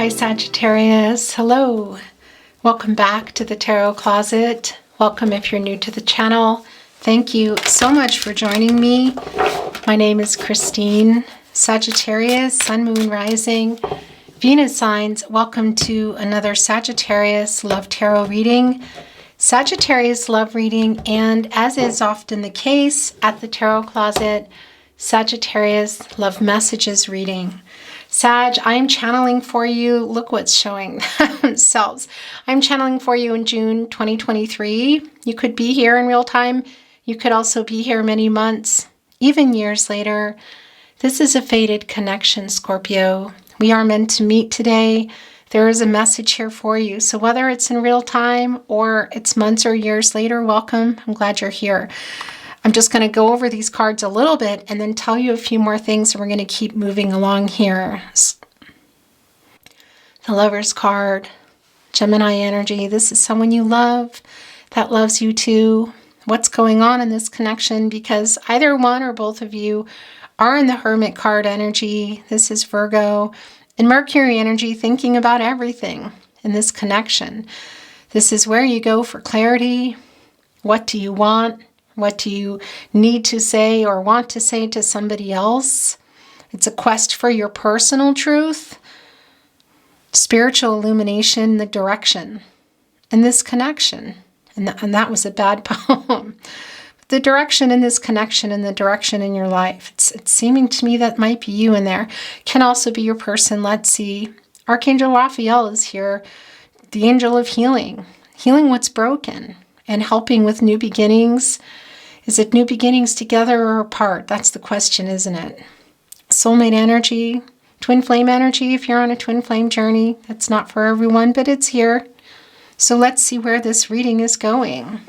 Hi Sagittarius, hello. Welcome back to the Tarot Closet. Welcome if you're new to the channel. Thank you so much for joining me. My name is Christine. Sagittarius, Sun, Moon, Rising, Venus signs. Welcome to another Sagittarius Love Tarot Reading. Sagittarius Love Reading, and as is often the case at the Tarot Closet, Sagittarius Love Messages Reading. Sag, I'm channeling for you. Look what's showing themselves. I'm channeling for you in June 2023. You could be here in real time. You could also be here many months, even years later. This is a fated connection, Scorpio. We are meant to meet today. There is a message here for you. So whether it's in real time or it's months or years later, welcome. I'm glad you're here. I'm just going to go over these cards a little bit and then tell you a few more things, and we're going to keep moving along here. The Lover's card, Gemini energy. This is someone you love that loves you too. What's going on in this connection? Because either one or both of you are in the Hermit card energy. This is Virgo and Mercury energy, thinking about everything in this connection. This is where you go for clarity. What do you want? What do you need to say or want to say to somebody else? It's a quest for your personal truth, spiritual illumination, the direction, and this connection. And that was a bad poem. The direction in this connection and the direction in your life. It's seeming to me that might be you in there. Can also be your person. Let's see. Archangel Raphael is here. The angel of healing. Healing what's broken and helping with new beginnings. Is it new beginnings together or apart? That's the question, isn't it? Soulmate energy, twin flame energy. If you're on a twin flame journey, that's not for everyone, but it's here. So let's see where this reading is going.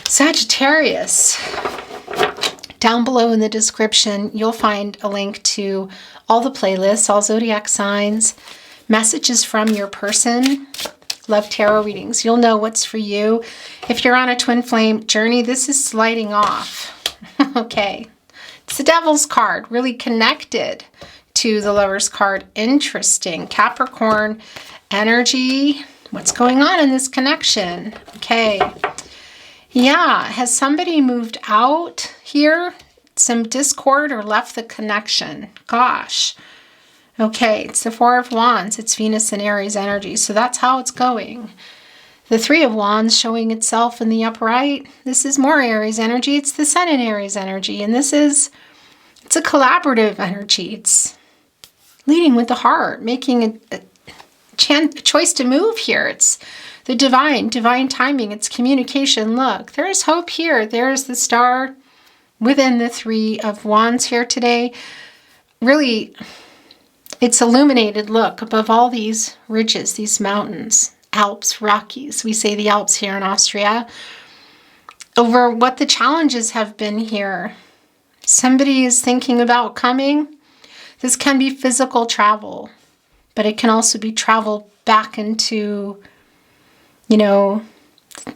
Sagittarius. Down below in the description, you'll find a link to all the playlists, all zodiac signs, messages from your person, Love Tarot readings. You'll know what's for you. If you're on a twin flame journey, this is sliding off. Okay. It's the Devil's card, really connected to the Lover's card. Interesting. Capricorn energy. What's going on in this connection? Okay. Yeah. Has somebody moved out here? Some discord or left the connection? Gosh. Okay, it's the Four of Wands. It's Venus and Aries energy. So that's how it's going. The Three of Wands showing itself in the upright. This is more Aries energy. It's the Sun in Aries energy. And it's a collaborative energy. It's leading with the heart, making a choice to move here. It's the divine timing. It's communication. Look, there's hope here. There's the star within the Three of Wands here today. Really, it's illuminated, look, above all these ridges, these mountains, Alps, Rockies. We say the Alps here in Austria. Over what the challenges have been here. Somebody is thinking about coming. This can be physical travel, but it can also be travel back into,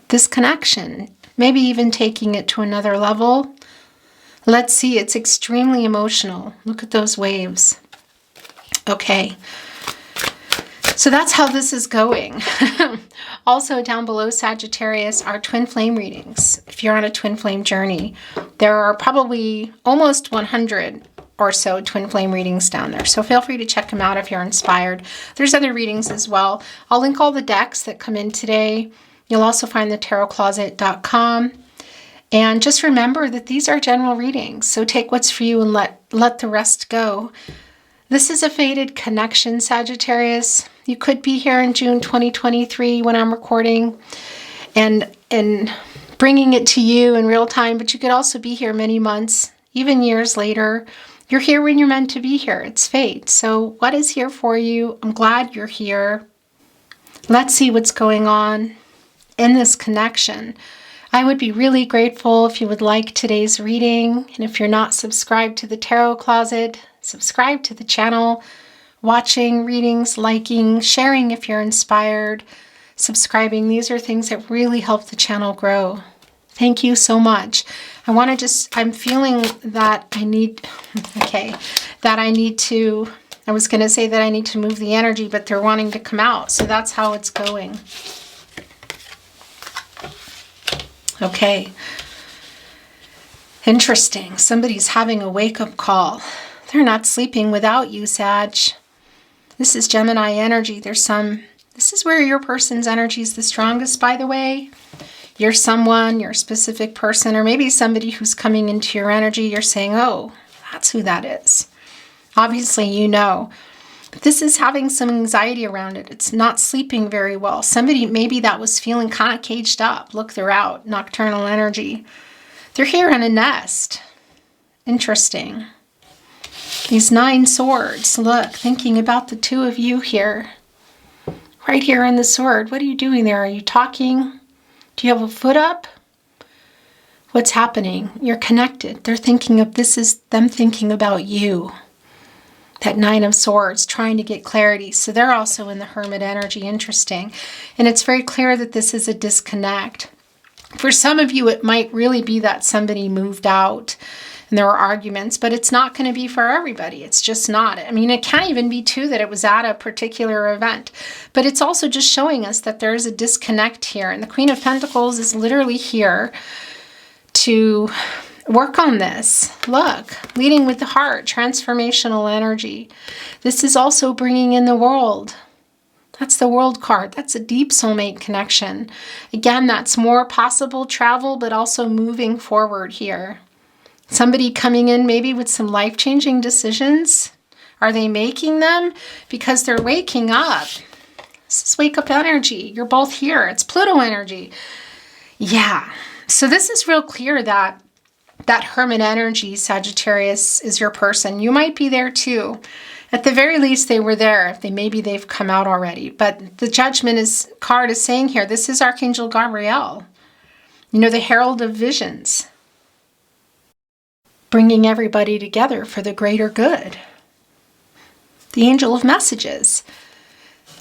this connection. Maybe even taking it to another level. Let's see, it's extremely emotional. Look at those waves. Okay, so that's how this is going. Also down below Sagittarius are twin flame readings. If you're on a twin flame journey, there are probably almost 100 or so twin flame readings down there. So feel free to check them out if you're inspired. There's other readings as well. I'll link all the decks that come in today. You'll also find the tarotcloset.com. And just remember that these are general readings. So take what's for you and let the rest go. This is a fated connection, Sagittarius. You could be here in June 2023 when I'm recording and bringing it to you in real time, but you could also be here many months, even years later. You're here when you're meant to be here. It's fate. So what is here for you? I'm glad you're here. Let's see what's going on in this connection. I would be really grateful if you would like today's reading. And if you're not subscribed to the Tarot Closet, subscribe to the channel, watching, readings, liking, sharing if you're inspired, subscribing. These are things that really help the channel grow. Thank you so much. I'm feeling that I need to I was going to say that I need to move the energy, but they're wanting to come out. So that's how it's going. Okay. Interesting. Somebody's having a wake-up call. They're not sleeping without you, Sag. This is Gemini energy. This is where your person's energy is the strongest, by the way. You're someone, you're a specific person, or maybe somebody who's coming into your energy. You're saying, oh, that's who that is. Obviously, you know. But this is having some anxiety around it. It's not sleeping very well. Somebody maybe that was feeling kind of caged up. Look, they're out. Nocturnal energy. They're here in a nest. Interesting. These 9 swords. Look, thinking about the two of you here. Right here in the sword. What are you doing there? Are you talking? Do you have a foot up? What's happening? You're connected. They're thinking of, this is them thinking about you. That 9 of Swords, trying to get clarity. So they're also in the Hermit energy. Interesting. And it's very clear that this is a disconnect. For some of you, it might really be that somebody moved out and there were arguments, but it's not going to be for everybody. It's just not. I mean, it can't even be too that it was at a particular event, but it's also just showing us that there is a disconnect here. And the Queen of Pentacles is literally here to work on this. Look, leading with the heart, transformational energy. This is also bringing in the world. That's the World card. That's a deep soulmate connection. Again, that's more possible travel, but also moving forward here. Somebody coming in maybe with some life-changing decisions. Are they making them? Because they're waking up. This is wake-up energy. You're both here. It's Pluto energy. Yeah. So this is real clear that Hermit energy, Sagittarius, is your person. You might be there too. At the very least, they were there. Maybe they've come out already. But the Judgment card is saying here, this is Archangel Gabriel. You know, the Herald of Visions. Bringing everybody together for the greater good. The Angel of Messages.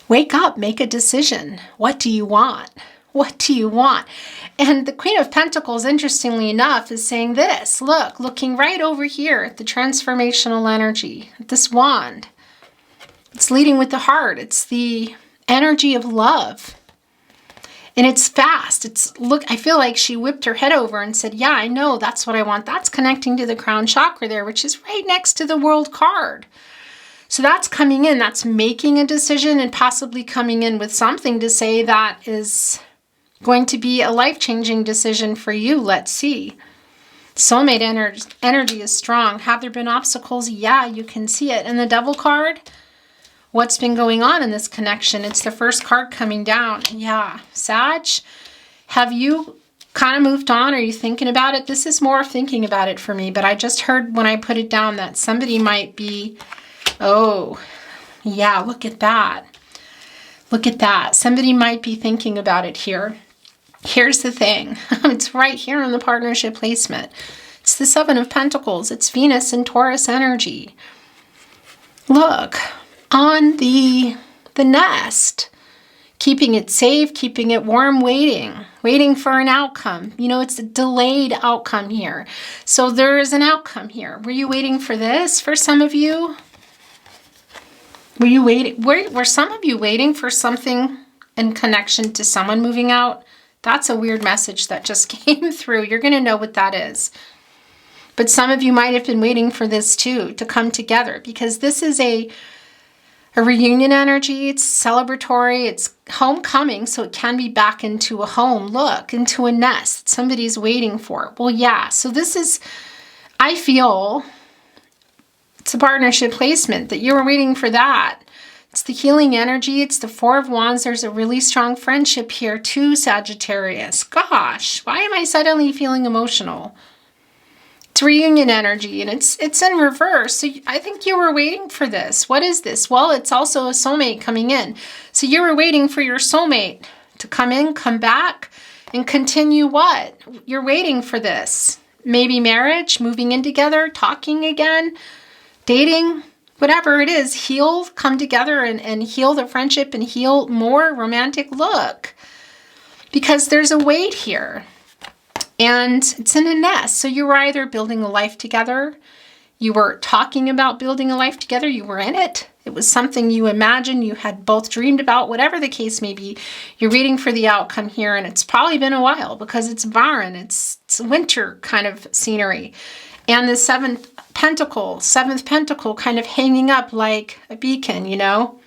Wake up, make a decision. What do you want? What do you want? And the Queen of Pentacles, interestingly enough, is saying this. Look, looking right over here at the transformational energy, this wand. It's leading with the heart. It's the energy of love. And it's fast. Look, I feel like she whipped her head over and said, yeah, I know, that's what I want. That's connecting to the crown chakra there, which is right next to the World card. So that's coming in. That's making a decision and possibly coming in with something to say that is going to be a life-changing decision for you. Let's see. Soulmate energy is strong. Have there been obstacles? Yeah, you can see it. And the Devil card, what's been going on in this connection? It's the first card coming down. Yeah. Sag, have you kind of moved on? Are you thinking about it? This is more thinking about it for me, but I just heard when I put it down that somebody might be, oh, yeah, look at that. Look at that. Somebody might be thinking about it here. Here's the thing. It's right here in the partnership placement. It's the 7 of Pentacles. It's Venus and Taurus energy. Look, on the nest, keeping it safe, keeping it warm, waiting for an outcome. You know, it's a delayed outcome here. So there is an outcome here. Were you waiting for this for some of you? Were you waiting? Were some of you waiting for something in connection to someone moving out? That's a weird message that just came through. You're going to know what that is. But some of you might have been waiting for this too, to come together, because this is a reunion energy. It's celebratory. It's homecoming, so it can be back into a home. Look, into a nest somebody's waiting for. Well, yeah. So this is, I feel, it's a partnership placement that you were waiting for that. It's the healing energy. It's the 4 of Wands. There's a really strong friendship here too, Sagittarius. Gosh, why am I suddenly feeling emotional? It's reunion energy, and it's in reverse. So I think you were waiting for this. What is this? Well, it's also a soulmate coming in. So you were waiting for your soulmate to come in, come back, and continue what? You're waiting for this. Maybe marriage, moving in together, talking again, dating, whatever it is, heal, come together and heal the friendship and heal more romantic look. Because there's a wait here. And it's in a nest. So you were either building a life together, you were talking about building a life together, you were in it It was something you imagined, you had both dreamed about, whatever the case may be. You're reading for the outcome here, and it's probably been a while because it's barren. It's winter kind of scenery. And the seventh pentacle kind of hanging up like a beacon, you know?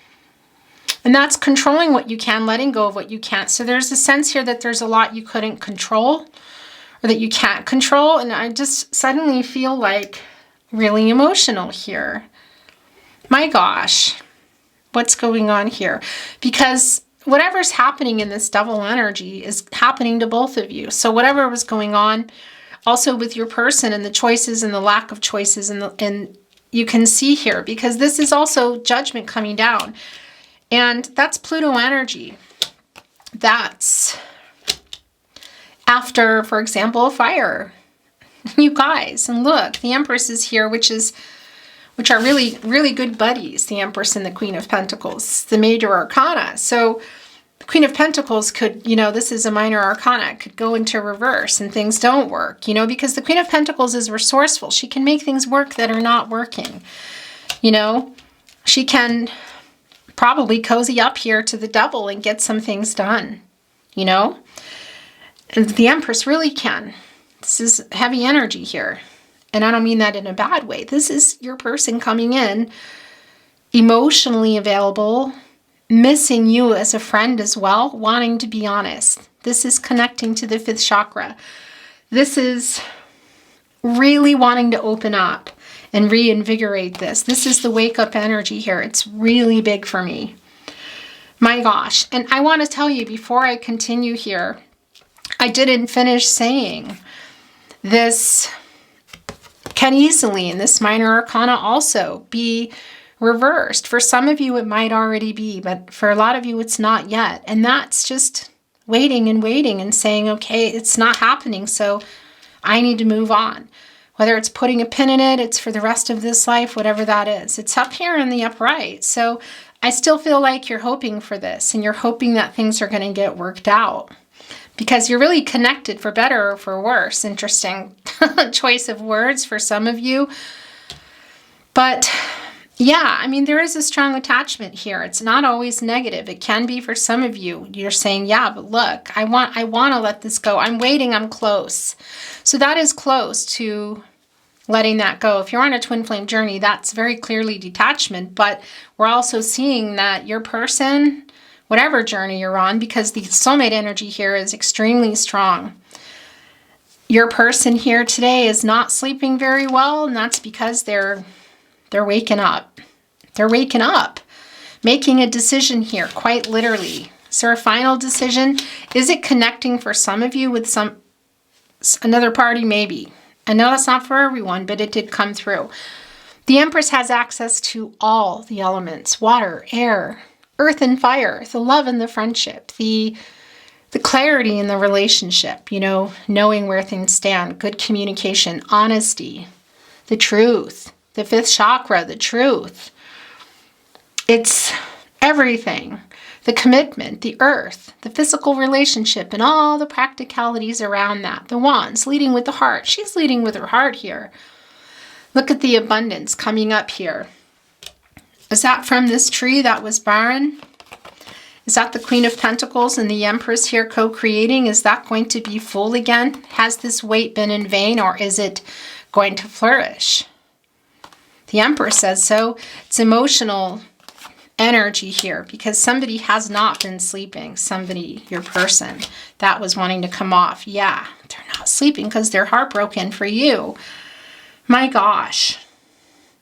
And that's controlling what you can, letting go of what you can't. So there's a sense here that there's a lot you couldn't control or that you can't control. And I just suddenly feel like really emotional here. My gosh, what's going on here? Because whatever's happening in this double energy is happening to both of you. So whatever was going on also with your person and the choices and the lack of choices and you can see here, because this is also judgment coming down. And that's Pluto energy. That's after, for example, a fire. You guys, and look, the Empress is here, which are really, really good buddies, the Empress and the Queen of Pentacles, the major arcana. So the Queen of Pentacles could, you know, this is a minor arcana, could go into reverse and things don't work, you know, because the Queen of Pentacles is resourceful. She can make things work that are not working, you know. She can probably cozy up here to the Devil and get some things done, you know. And the Empress really can. This is heavy energy here. And I don't mean that in a bad way. This is your person coming in, emotionally available, missing you as a friend as well, wanting to be honest. This is connecting to the 5th chakra. This is really wanting to open up and reinvigorate this. This is the wake up energy here. It's really big for me. My gosh. And I want to tell you before I continue here, I didn't finish saying this can easily, in this minor arcana, also be reversed. For some of you, it might already be, but for a lot of you, it's not yet. And that's just waiting and saying, okay, it's not happening, so I need to move on. Whether it's putting a pin in it, it's for the rest of this life, whatever that is. It's up here in the upright. So I still feel like you're hoping for this, and you're hoping that things are going to get worked out. Because you're really connected for better or for worse. Interesting choice of words for some of you. But yeah, I mean, there is a strong attachment here. It's not always negative. It can be for some of you. You're saying, yeah, but look, I want to let this go. I'm waiting. I'm close. So that is close to letting that go. If you're on a twin flame journey, that's very clearly detachment. But we're also seeing that your person, whatever journey you're on, because the soulmate energy here is extremely strong. Your person here today is not sleeping very well, and that's because they're waking up. They're waking up, making a decision here, quite literally. Is there a final decision? Is it connecting for some of you with another party? Maybe. I know that's not for everyone, but it did come through. The Empress has access to all the elements: water, air, earth and fire, the love and the friendship, the clarity in the relationship, you know, knowing where things stand, good communication, honesty, the truth, the 5th chakra, the truth. It's everything. The commitment, the earth, the physical relationship, and all the practicalities around that. The Wands leading with the heart. She's leading with her heart here. Look at the abundance coming up here. Is that from this tree that was barren? Is that the Queen of Pentacles and the Empress here co-creating? Is that going to be full again? Has this wait been in vain, or is it going to flourish? The Empress says so. It's emotional energy here because somebody has not been sleeping. Somebody, your person, that was wanting to come off. Yeah, they're not sleeping because they're heartbroken for you. My gosh.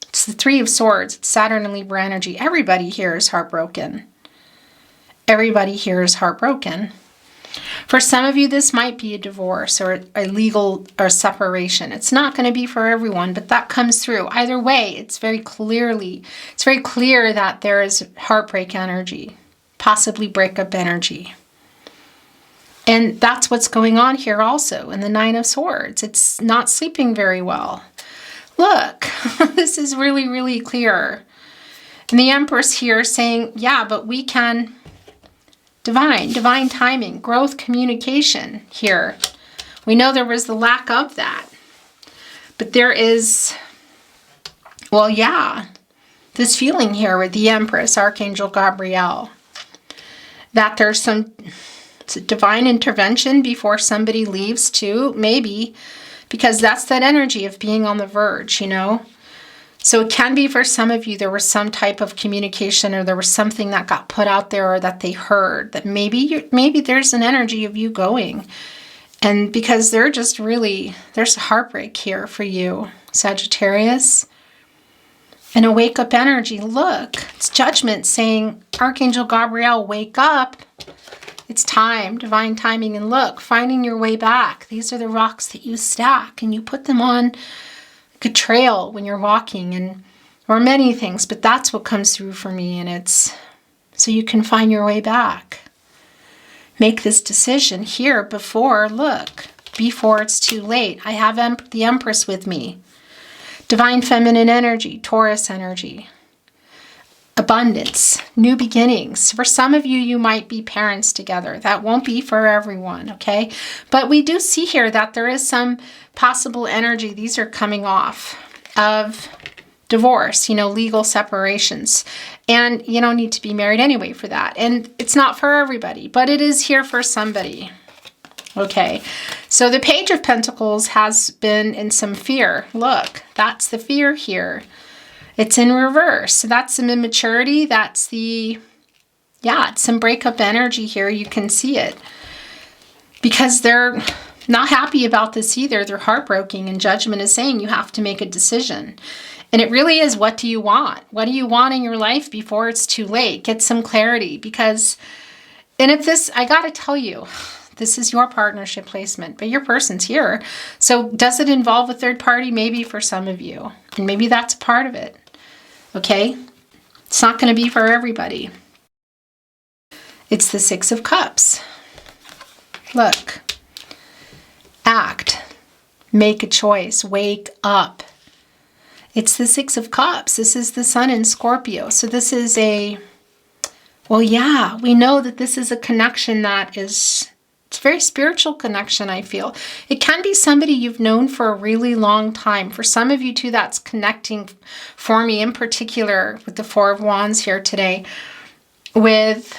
It's the 3 of Swords. It's Saturn and Libra energy. Everybody here is heartbroken. Everybody here is heartbroken. For some of you, this might be a divorce or a legal or separation. It's not going to be for everyone, but that comes through. Either way, it's very clear that there is heartbreak energy, possibly breakup energy. And that's what's going on here also in the 9 of Swords. It's not sleeping very well. Look, this is really, really clear. And the Empress here saying, yeah, but we can, divine timing, growth, communication here. We know there was the lack of that. But there is, well, yeah, this feeling here with the Empress, Archangel Gabriel, that there's some divine intervention before somebody leaves too, maybe, because that's that energy of being on the verge, you know. So it can be for some of you there was some type of communication, or there was something that got put out there, or that they heard, that maybe there's an energy of you going. And because they're just really, there's a heartbreak here for you, Sagittarius. And a wake-up energy. Look, it's judgment saying, Archangel Gabriel, wake up. It's time, divine timing. And look, finding your way back. These are the rocks that you stack, and you put them on like a trail when you're walking, and or many things. But that's what comes through for me, and it's so you can find your way back. Make this decision here before it's too late. I have the Empress with me. Divine feminine energy, Taurus energy, abundance, new beginnings. For some of you, you might be parents together. That won't be for everyone, okay? But we do see here that there is some possible energy. These are coming off of divorce, you know, legal separations. And you don't need to be married anyway for that. And it's not for everybody, but it is here for somebody. Okay, so the Page of Pentacles has been in some fear. Look, that's the fear here. It's in reverse. So that's some immaturity. That's the, it's some breakup energy here. You can see it. Because they're not happy about this either. They're heartbroken, and judgment is saying you have to make a decision. And it really is, what do you want? What do you want in your life before it's too late? Get some clarity, because, and if this, I got to tell you, this is your partnership placement, but your person's here. So does it involve a third party? Maybe for some of you. And maybe that's part of it. Okay? It's not going to be for everybody. It's the Six of Cups. Look. Act. Make a choice. Wake up. It's the Six of Cups. This is the Sun in Scorpio. So this is we know that this is a connection that is, it's a very spiritual connection, I feel. It can be somebody you've known for a really long time. For some of you too, that's connecting for me in particular with the Four of Wands here today with,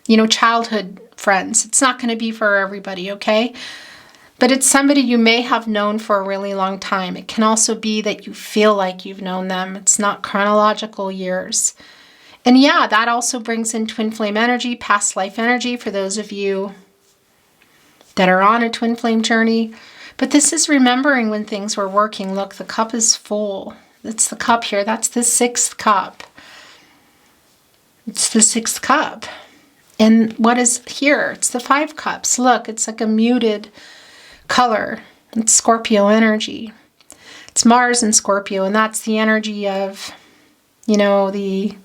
you know, childhood friends. It's not going to be for everybody, okay? But it's somebody you may have known for a really long time. It can also be that you feel like you've known them. It's not chronological years. And yeah, that also brings in twin flame energy, past life energy for those of you that are on a twin flame journey. But this is remembering when things were working. Look, the cup is full. It's the cup here. That's the sixth cup. It's the sixth cup. And what is here? It's the Five Cups. Look, it's like a muted color. It's Scorpio energy. It's Mars in Scorpio, and that's the energy of, you know, the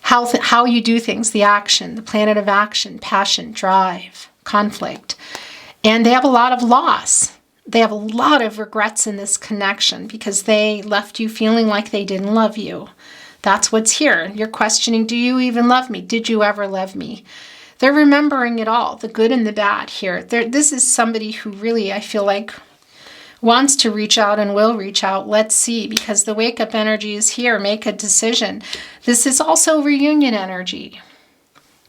how you do things, the action, the planet of action, passion, drive, conflict. And they have a lot of loss. They have a lot of regrets in this connection because they left you feeling like they didn't love you. That's what's here. You're questioning, do you even love me? Did you ever love me? They're remembering it all, the good and the bad here. This is somebody who really, I feel like, wants to reach out and will reach out. Let's see, because the wake-up energy is here. Make a decision. This is also reunion energy,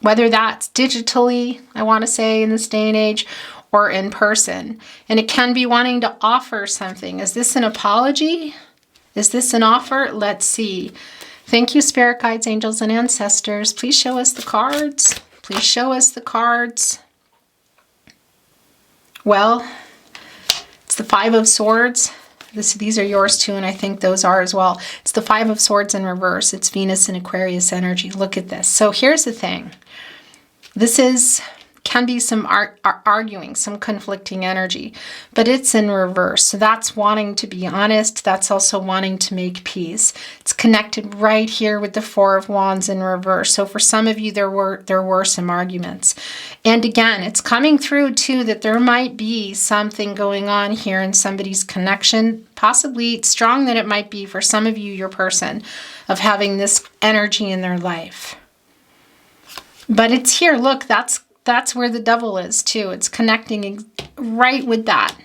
whether that's digitally, I want to say, in this day and age, or in person. And it can be wanting to offer something. Is this an apology? Is this an offer? Let's see. Thank you, spirit guides, angels, and ancestors. Please show us the cards. Please show us the cards. Well, it's the Five of Swords. These are yours too, and I think those are as well. It's the Five of Swords in reverse. It's Venus and Aquarius energy. Look at this. So here's the thing. This can be some arguing, some conflicting energy, but it's in reverse. So that's wanting to be honest. That's also wanting to make peace. It's connected right here with the Four of Wands in reverse. So for some of you, there were some arguments. And again, it's coming through too that there might be something going on here in somebody's connection, possibly strong that it might be for some of you, your person, of having this energy in their life. But it's here. Look, that's where the devil is too. It's connecting right with that.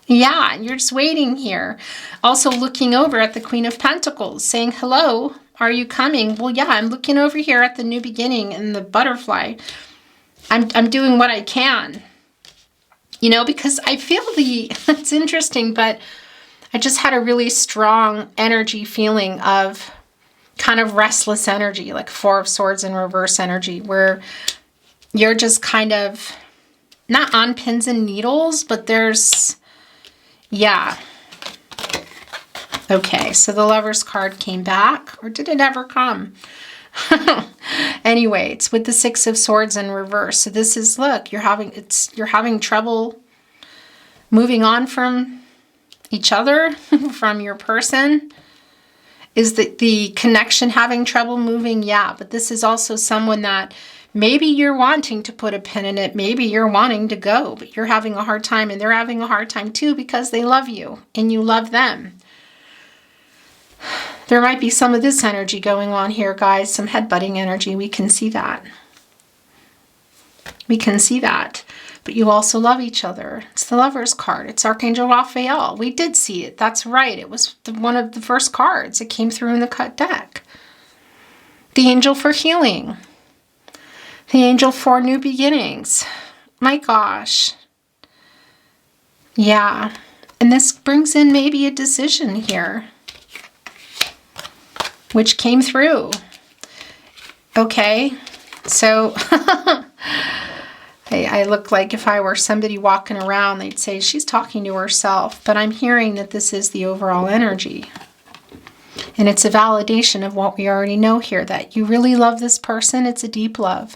Yeah, you're just waiting here. Also looking over at the Queen of Pentacles, saying, hello, are you coming? Well, yeah, I'm looking over here at the new beginning and the butterfly. I'm doing what I can. You know, because I feel it's interesting, but I just had a really strong energy feeling of kind of restless energy, like Four of Swords in reverse energy, where you're just kind of not on pins and needles, but there's, yeah. Okay, so the Lover's card came back, or did it ever come? Anyway, it's with the Six of Swords in reverse. So this is, look, you're having trouble moving on from each other, from your person. Is the connection having trouble moving? Yeah, but this is also someone that maybe you're wanting to put a pin in it. Maybe you're wanting to go, but you're having a hard time, and they're having a hard time too because they love you and you love them. There might be some of this energy going on here, guys, some headbutting energy. We can see that. We can see that. But you also love each other. It's the Lover's card. It's Archangel Raphael. We did see it. That's right. It was one of the first cards. It came through in the cut deck. The Angel for healing. The Angel for new beginnings. My gosh. Yeah. And this brings in maybe a decision here, which came through. Okay, so I look like if I were somebody walking around, they'd say she's talking to herself, but I'm hearing that this is the overall energy. And it's a validation of what we already know here, that you really love this person. It's a deep love.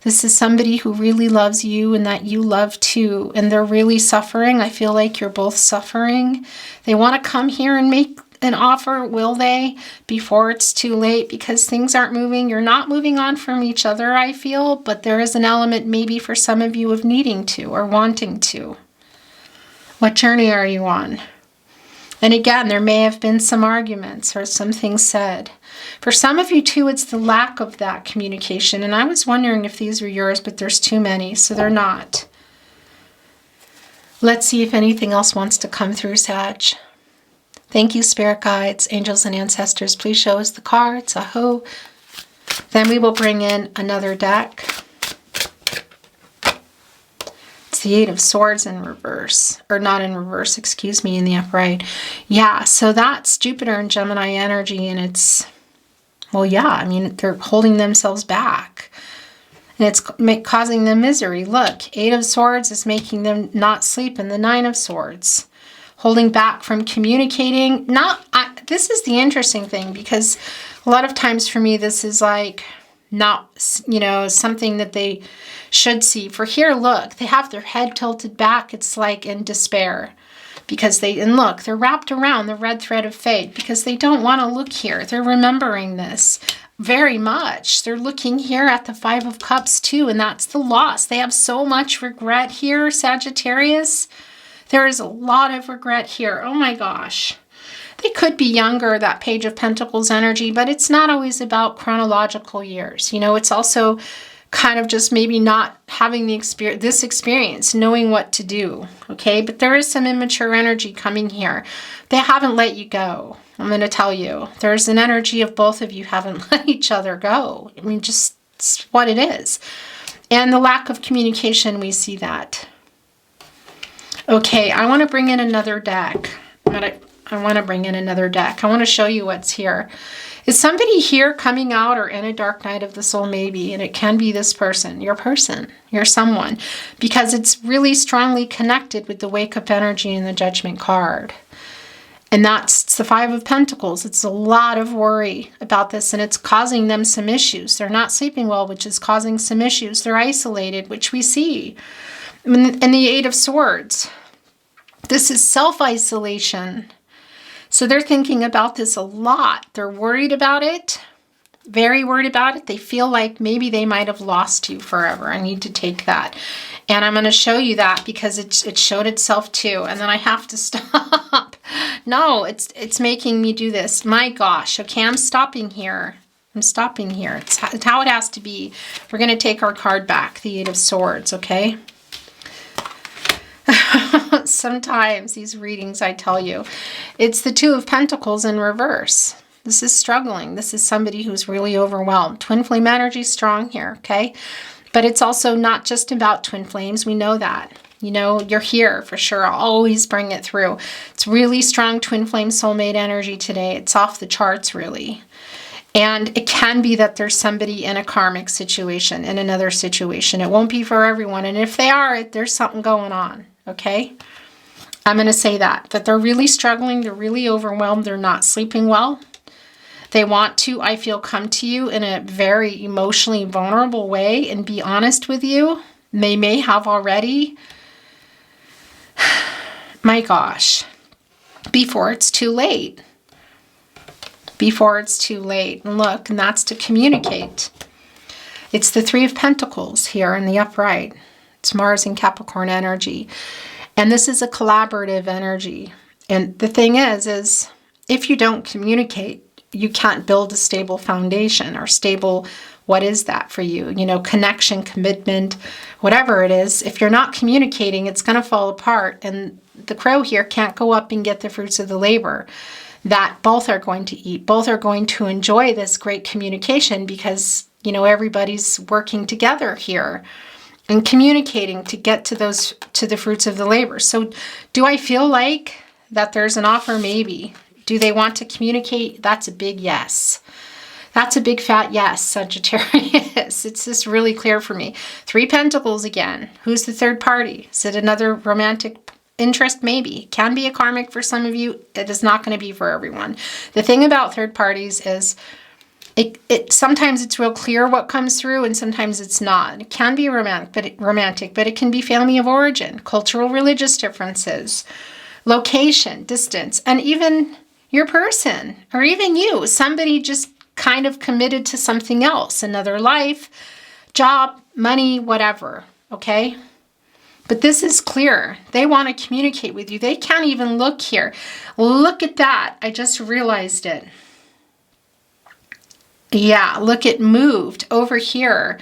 This is somebody who really loves you and that you love too. And they're really suffering. I feel like you're both suffering. They want to come here and make an offer, will they, before it's too late, because things aren't moving. You're not moving on from each other, I feel, but there is an element maybe for some of you of needing to or wanting to. What journey are you on? And again, there may have been some arguments or some things said. For some of you too, it's the lack of that communication. And I was wondering if these were yours, but there's too many, so they're not. Let's see if anything else wants to come through, Sag. Thank you, spirit guides, angels, and ancestors. Please show us the cards. Aho. Then we will bring in another deck. It's the Eight of Swords in reverse. Or not in reverse, excuse me, in the upright. Yeah, so that's Jupiter and Gemini energy, and it's, well, yeah, I mean, they're holding themselves back. And it's causing them misery. Look, Eight of Swords is making them not sleep, and the Nine of Swords. Holding back from communicating. This is the interesting thing, because a lot of times for me, this is like not, you know, something that they should see. For here, look, they have their head tilted back. It's like in despair because and look, they're wrapped around the red thread of fate because they don't want to look here. They're remembering this very much. They're looking here at the Five of Cups too, and that's the loss. They have so much regret here, Sagittarius. There is a lot of regret here. Oh my gosh. They could be younger, that Page of Pentacles energy, but it's not always about chronological years. You know, it's also kind of just maybe not having this experience, knowing what to do, okay? But there is some immature energy coming here. They haven't let you go. I'm going to tell you. There's an energy of both of you haven't let each other go. I mean, just it's what it is. And the lack of communication, we see that. Okay, I want to bring in another deck. I want to bring in another deck. I want to show you what's here. Is somebody here coming out or in a dark night of the soul? Maybe, and it can be this person, your someone, because it's really strongly connected with the wake-up energy and the Judgment card. And it's the Five of Pentacles. It's a lot of worry about this, and it's causing them some issues. They're not sleeping well, which is causing some issues. They're isolated, which we see. And the Eight of Swords. This is self-isolation. So they're thinking about this a lot. They're worried about it, very worried about it. They feel like maybe they might have lost you forever. I need to take that. And I'm going to show you that because it showed itself too. And then I have to stop. No, it's making me do this. My gosh. Okay, I'm stopping here. I'm stopping here. It's how it has to be. We're going to take our card back, the Eight of Swords, okay? Sometimes these readings, I tell you, it's the Two of Pentacles in reverse. This is struggling. This is somebody who's really overwhelmed. Twin flame energy strong here, okay? But it's also not just about twin flames. We know that. You know, you're here for sure. I'll always bring it through. It's really strong twin flame soulmate energy today. It's off the charts, really. And it can be that there's somebody in a karmic situation, in another situation. It won't be for everyone. And if they are, there's something going on, okay? I'm going to say that they're really struggling. They're really overwhelmed. They're not sleeping well. They want to, I feel, come to you in a very emotionally vulnerable way and be honest with you. They may have already. My gosh. Before it's too late. Before it's too late. And look, and that's to communicate. It's the Three of Pentacles here in the upright. It's Mars and Capricorn energy. And this is a collaborative energy. And the thing is if you don't communicate, you can't build a stable foundation or stable, what is that for you? You know, connection, commitment, whatever it is. If you're not communicating, it's going to fall apart. And the crow here can't go up and get the fruits of the labor that both are going to eat. Both are going to enjoy this great communication because, you know, everybody's working together here and communicating to get to the fruits of the labor. So do I feel like that there's an offer? Maybe. Do they want to communicate? That's a big yes. That's a big fat yes, Sagittarius. It's just really clear for me. Three Pentacles again. Who's the third party? Is it another romantic interest? Maybe. Can be a karmic for some of you. It is not going to be for everyone. The thing about third parties is it sometimes it's real clear what comes through and sometimes it's not. It can be romantic, but it can be family of origin, cultural, religious differences, location, distance, and even your person or even you. Somebody just kind of committed to something else, another life, job, money, whatever, okay? But this is clear. They want to communicate with you. They can't even look here. Look at that. I just realized it. Yeah, look, it moved over here.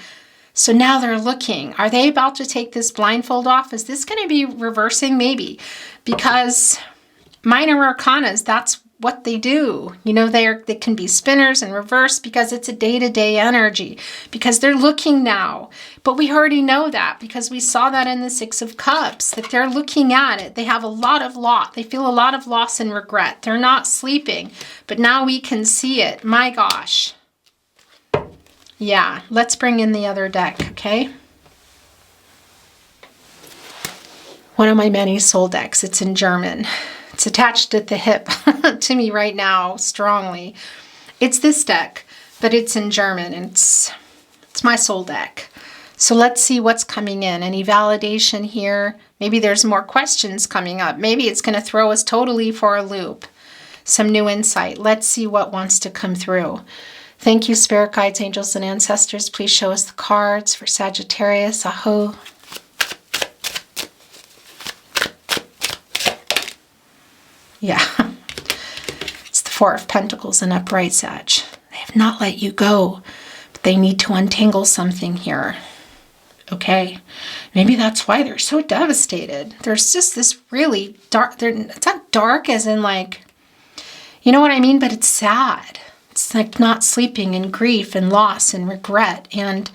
So now they're looking. Are they about to take this blindfold off? Is this going to be reversing? Maybe. Because minor arcanas, that's what they do. You know, they can be spinners and reverse because it's a day-to-day energy. Because they're looking now. But we already know that because we saw that in the Six of Cups, that they're looking at it. They have a lot of loss. They feel a lot of loss and regret. They're not sleeping. But now we can see it. My gosh. Yeah, let's bring in the other deck, okay? One of my many soul decks. It's in German. It's attached at the hip to me right now, strongly. It's this deck, but it's in German. And it's my soul deck. So let's see what's coming in. Any validation here? Maybe there's more questions coming up. Maybe it's going to throw us totally for a loop. Some new insight. Let's see what wants to come through. Thank you, spirit guides, angels, and ancestors. Please show us the cards for Sagittarius. Aho. Yeah. It's the Four of Pentacles and upright, Sag. They have not let you go, but they need to untangle something here. Okay. Maybe that's why they're so devastated. There's just this really dark, it's not dark as in like, you know what I mean? But it's sad. It's like not sleeping and grief and loss and regret and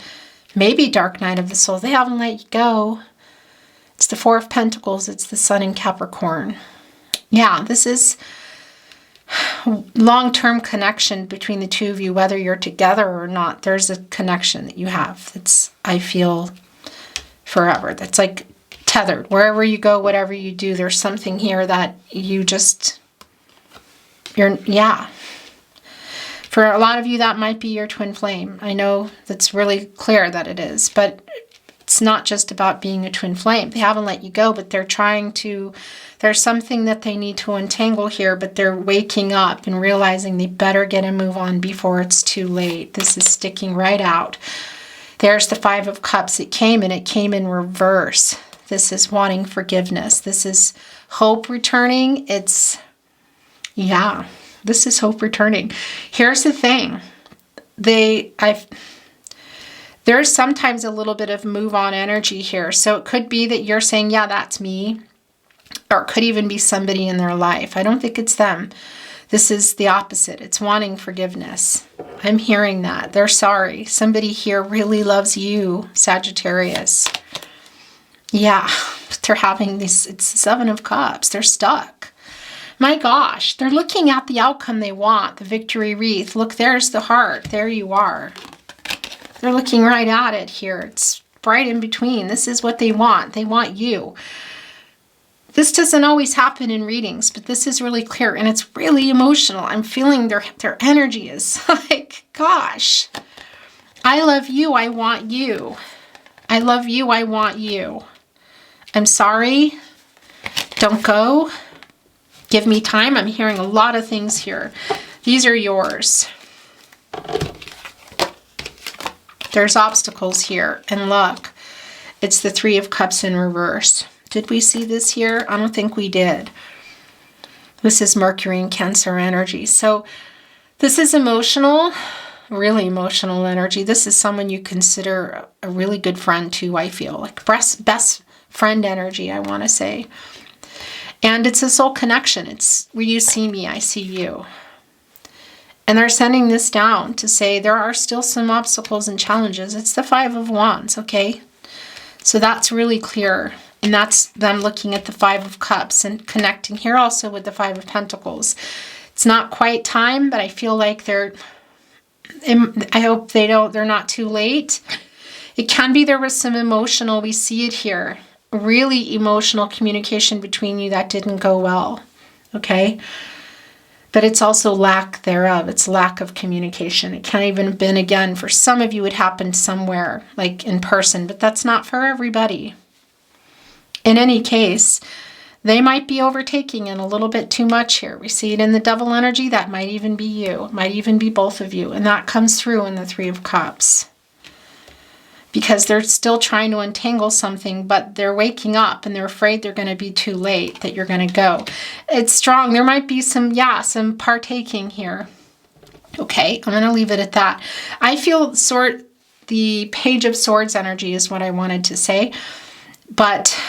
maybe dark night of the soul. They haven't let you go. It's the Four of Pentacles. It's the Sun in Capricorn. Yeah, this is long-term connection between the two of you, whether you're together or not. There's a connection that you have that's, I feel, forever. That's like tethered. Wherever you go, whatever you do, there's something here that you just, yeah. For a lot of you, that might be your twin flame. I know that's really clear that it is, but it's not just about being a twin flame. They haven't let you go, but they're trying to, there's something that they need to untangle here, but they're waking up and realizing they better get a move on before it's too late. This is sticking right out. There's the Five of Cups. It came in reverse. This is wanting forgiveness. This is hope returning. It's, yeah. This is hope returning. Here's the thing. There's sometimes a little bit of move on energy here. So it could be that you're saying, yeah, that's me. or it could even be somebody in their life. I don't think it's them. This is the opposite. It's wanting forgiveness. I'm hearing that. They're sorry. Somebody here really loves you, Sagittarius. Yeah, they're having this, it's the Seven of Cups. They're stuck. My gosh, they're looking at the outcome they want, the victory wreath. Look, there's the heart. There you are. They're looking right at it here. It's right in between. This is what they want. They want you. This doesn't always happen in readings, but this is really clear, and it's really emotional. I'm feeling their energy is like, gosh, I love you. I want you. I love you. I want you. I'm sorry. Don't go. Give me time. I'm hearing a lot of things here. These are yours. There's obstacles here. And look, it's the Three of Cups in reverse. Did we see this here? I don't think we did. This is Mercury and Cancer energy. So this is emotional, really emotional energy. This is someone you consider a really good friend too, I feel. Like best friend energy, I want to say. And it's a soul connection. It's where you see me, I see you. And they're sending this down to say there are still some obstacles and challenges. It's the Five of Wands, okay? So that's really clear. And that's them looking at the Five of Cups and connecting here also with the Five of Pentacles. It's not quite time, but I feel like I hope they're not too late. It can be there was some emotional, we see it here, really emotional communication between you that didn't go well, okay? But it's also lack thereof. It's lack of communication. It can't even have been, again, for some of you it happened somewhere, like in person, but that's not for everybody. In any case, they might be overtaking and a little bit too much here. We see it in the Devil energy. That might even be you. It might even be both of you. And that comes through in the Three of Cups. Because they're still trying to untangle something, but they're waking up and they're afraid they're going to be too late, that you're going to go. It's strong. There might be some partaking here. Okay, I'm going to leave it at that. I feel the Page of Swords energy is what I wanted to say. But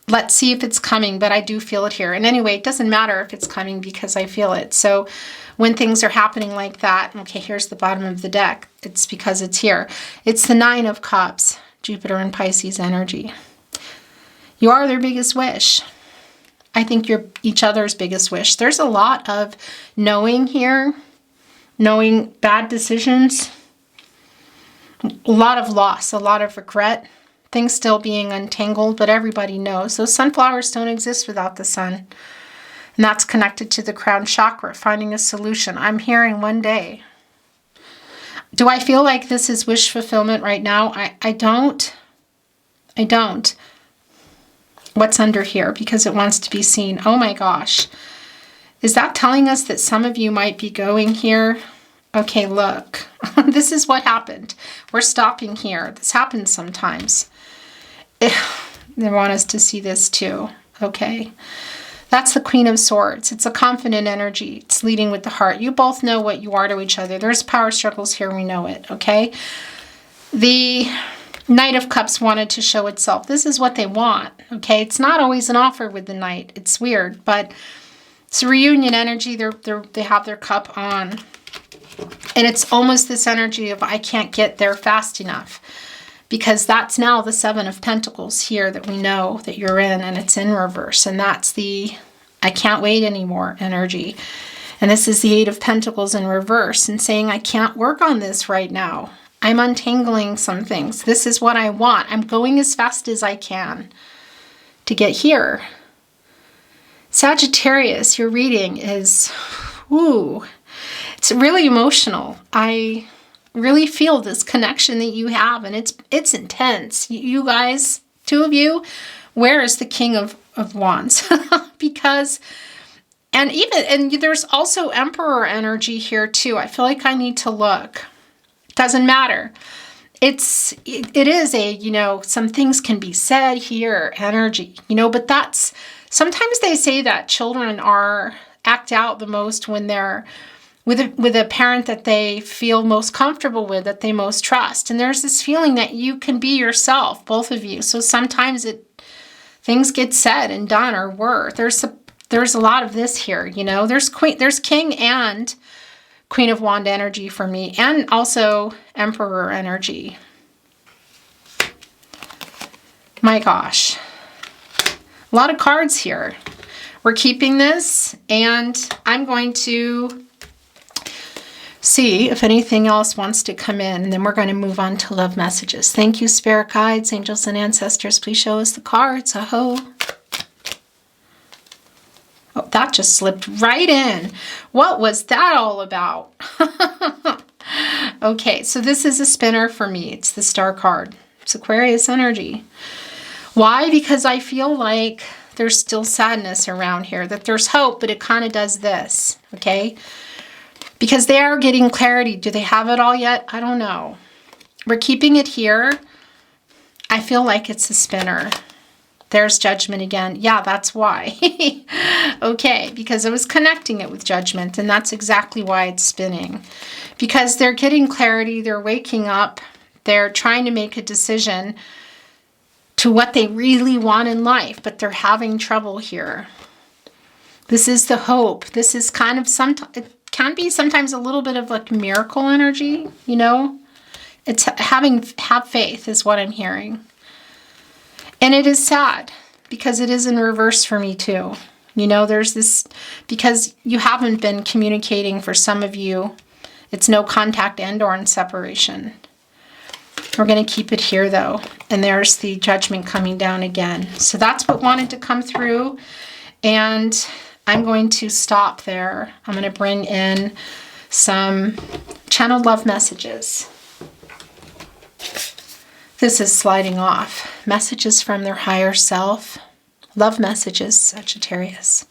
let's see if it's coming, but I do feel it here. And anyway, it doesn't matter if it's coming because I feel it. So when things are happening like that, okay, here's the bottom of the deck. It's because it's here. It's the Nine of Cups, Jupiter and Pisces energy. You are their biggest wish. I think you're each other's biggest wish. There's a lot of knowing here, knowing bad decisions, a lot of loss, a lot of regret, things still being untangled, but everybody knows. Those sunflowers don't exist without the sun. And that's connected to the crown chakra, finding a solution. I'm hearing one day. Do I feel like this is wish fulfillment right now? I don't. I don't. What's under here? Because it wants to be seen. Oh my gosh. Is that telling us that some of you might be going here? Okay, look. This is what happened. We're stopping here. This happens sometimes. They want us to see this too. Okay. That's the Queen of Swords. It's a confident energy. It's leading with the heart. You both know what you are to each other. There's power struggles here. We know it, okay? The Knight of Cups wanted to show itself. This is what they want, okay? It's not always an offer with the Knight. It's weird, but it's a reunion energy. They have their cup on. And it's almost this energy of I can't get there fast enough. Because that's now the Seven of Pentacles here that we know that you're in, and it's in reverse. And that's the I can't wait anymore energy. And this is the Eight of Pentacles in reverse and saying I can't work on this right now. I'm untangling some things. This is what I want. I'm going as fast as I can to get here. Sagittarius, your reading is, it's really emotional. I really feel this connection that you have, and it's intense. You guys, two of you, where is the King of Wands? Because, and there's also Emperor energy here too. I feel like I need to look. Doesn't matter. It is a, some things can be said here, energy, but that's, sometimes they say that children act out the most when they're with a parent that they feel most comfortable with, that they most trust. And there's this feeling that you can be yourself, both of you. So sometimes things get said and done or were. There's a lot of this here, you know. There's King and Queen of Wand energy for me, and also Emperor energy. My gosh. A lot of cards here. We're keeping this, and I'm going to see if anything else wants to come in, and then we're going to move on to love messages. Thank you, spirit guides, angels, and ancestors. Please show us the cards. Aho. Oh, that just slipped right in. What was that all about? Okay, so this is a spinner for me. It's the Star card. It's Aquarius energy. Why? Because I feel like there's still sadness around here, that there's hope, but it kind of does this, okay? Because they are getting clarity. Do they have it all yet? I don't know. We're keeping it here. I feel like it's a spinner. There's Judgment again. Yeah, that's why. Okay, because I was connecting it with Judgment, and that's exactly why it's spinning. Because they're getting clarity, they're waking up, they're trying to make a decision to what they really want in life, but they're having trouble here. This is the hope. This is kind of it can be sometimes a little bit of like miracle energy, you know? It's have faith is what I'm hearing. And it is sad because it is in reverse for me too. You know, there's this, because you haven't been communicating for some of you. It's no contact and or in separation. We're going to keep it here though. And there's the Judgment coming down again. So that's what wanted to come through. And I'm going to stop there. I'm going to bring in some channeled love messages. This is sliding off. Messages from their higher self. Love messages, Sagittarius.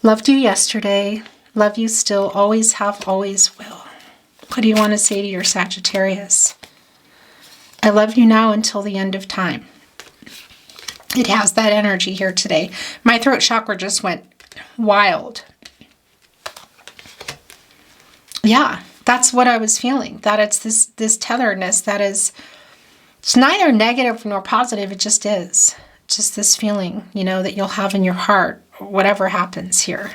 Loved you yesterday. Love you still. Always have, always will. What do you want to say to your Sagittarius? I love you now until the end of time. It has that energy here today. My throat chakra just went wild. Yeah, that's what I was feeling. That it's this tetherness that is, it's neither negative nor positive. It just is. Just this feeling, you know, that you'll have in your heart, whatever happens here.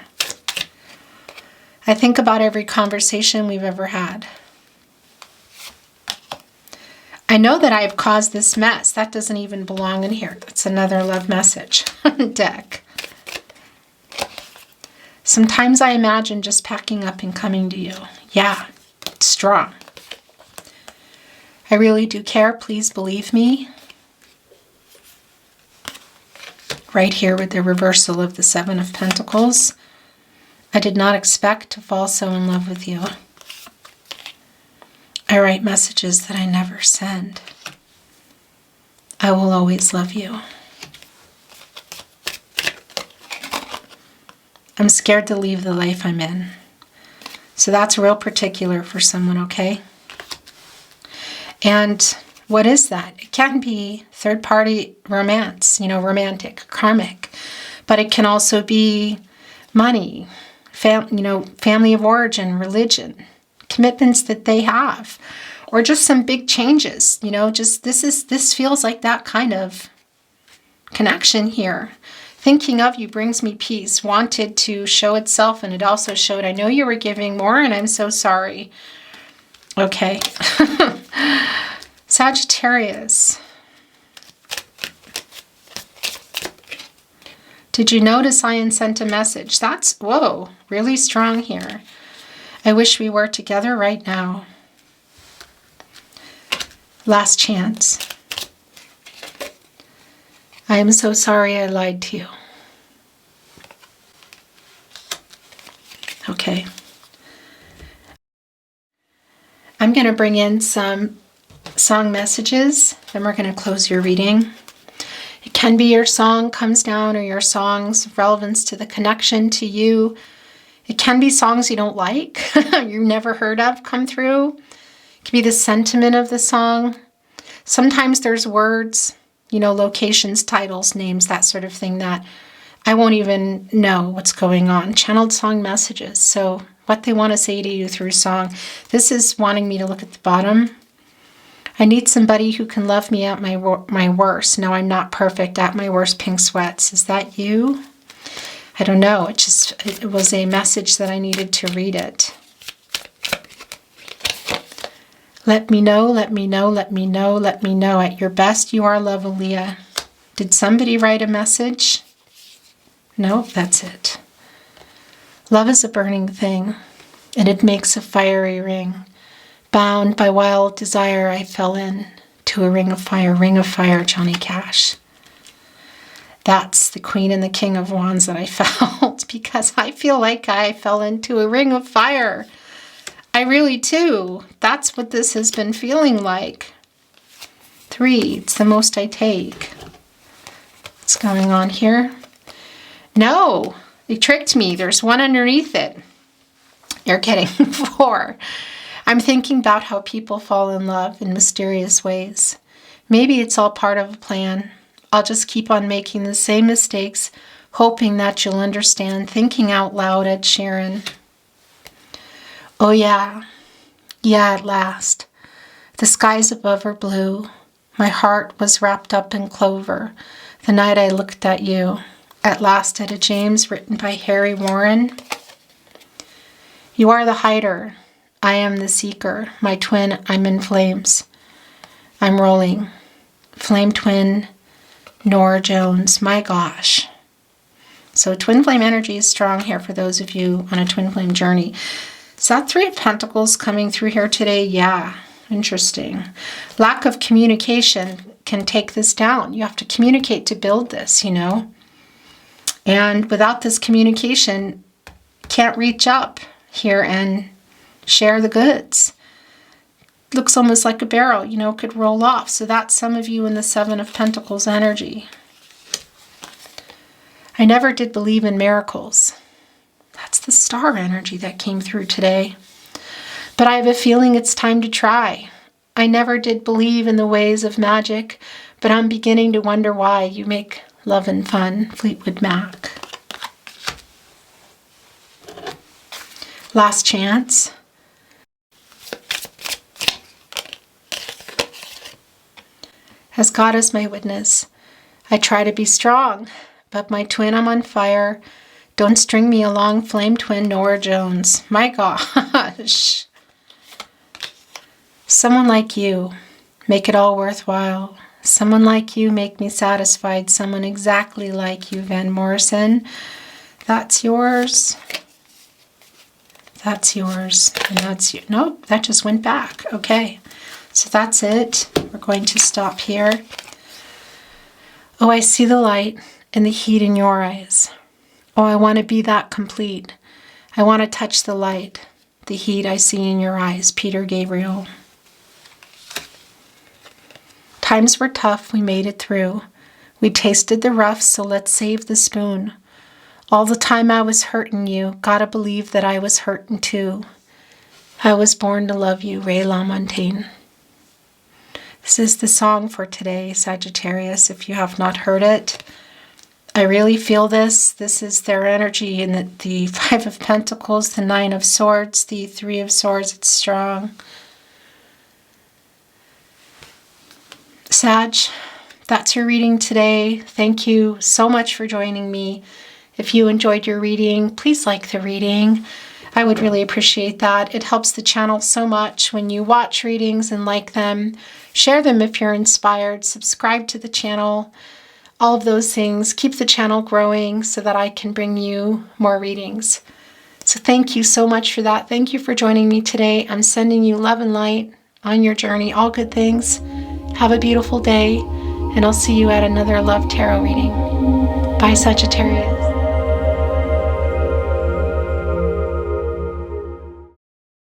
I think about every conversation we've ever had. I know that I have caused this mess. That doesn't even belong in here. That's another love message deck. Sometimes I imagine just packing up and coming to you. Yeah, it's strong. I really do care. Please believe me. Right here with the reversal of the Seven of Pentacles. I did not expect to fall so in love with you. I write messages that I never send. I will always love you. I'm scared to leave the life I'm in. So that's real particular for someone, okay? And what is that? It can be third-party romance, you know, romantic, karmic. But it can also be money, family of origin, religion, commitments that they have, or just some big changes, you know, just this feels like that kind of connection here. Thinking of you brings me peace, wanted to show itself, and it also showed, I know you were giving more, and I'm so sorry. Okay. Sagittarius. Did you notice I sent a message? That's, whoa, really strong here. I wish we were together right now. Last chance. I am so sorry I lied to you. Okay. I'm going to bring in some song messages, then we're going to close your reading. It can be your song comes down or your song's relevance to the connection to you. It can be songs you don't like, you've never heard of come through. It can be the sentiment of the song. Sometimes there's words, you know, locations, titles, names, that sort of thing that I won't even know what's going on. Channeled song messages. So what they want to say to you through song. This is wanting me to look at the bottom I need somebody who can love me at my worst. No, I'm not perfect. At my worst, pink sweats. Is that you? I don't know. It was a message that I needed to read it. Let me know, let me know, let me know, let me know. At your best, you are love, Aaliyah. Did somebody write a message? No, that's it. Love is a burning thing, and it makes a fiery ring. Bound by wild desire, I fell in to a ring of fire, Johnny Cash. That's the Queen and the King of Wands that I felt, because I feel like I fell into a ring of fire. I really do. That's what this has been feeling like. 3, it's the most I take. What's going on here? No, they tricked me. There's 1 underneath it. You're kidding. 4. I'm thinking about how people fall in love in mysterious ways. Maybe it's all part of a plan. I'll just keep on making the same mistakes, hoping that you'll understand. Thinking out loud, Ed Sheeran. Oh yeah, at last. The skies above are blue. My heart was wrapped up in clover the night I looked at you. At last, Etta James, written by Harry Warren. You are the hider. I am the seeker. My twin, I'm in flames. I'm rolling. Flame twin, Nora Jones. My gosh. So twin flame energy is strong here for those of you on a twin flame journey. Is that 3 of Pentacles coming through here today? Yeah, interesting. Lack of communication can take this down. You have to communicate to build this, you know. And without this communication, can't reach up here and share the goods. Looks almost like a barrel, you know, could roll off. So that's some of you in the 7 of Pentacles energy. I never did believe in miracles. That's the star energy that came through today. But I have a feeling it's time to try. I never did believe in the ways of magic, but I'm beginning to wonder why. You make love and fun. Fleetwood Mac. Last chance. As God is my witness, I try to be strong, but my twin, I'm on fire. Don't string me along, flame twin, Nora Jones. My gosh. Someone like you, make it all worthwhile. Someone like you, make me satisfied. Someone exactly like you, Van Morrison. That's yours. That's yours. And that's you. Nope, that just went back. Okay. So that's it. We're going to stop here. Oh, I see the light and the heat in your eyes. Oh, I want to be that complete. I want to touch the light, the heat I see in your eyes. Peter Gabriel. Times were tough. We made it through. We tasted the rough, so let's save the spoon. All the time I was hurting you. Gotta believe that I was hurting too. I was born to love you. Ray LaMontagne. This is the song for today, Sagittarius, if you have not heard it. I really feel this. This is their energy in the 5 of Pentacles, the 9 of Swords, the 3 of Swords. It's strong. Sag, that's your reading today. Thank you so much for joining me. If you enjoyed your reading, please like the reading. I would really appreciate that. It helps the channel so much when you watch readings and like them. Share them if you're inspired. Subscribe to the channel. All of those things. Keep the channel growing so that I can bring you more readings. So thank you so much for that. Thank you for joining me today. I'm sending you love and light on your journey. All good things. Have a beautiful day. And I'll see you at another Love Tarot reading. Bye, Sagittarius.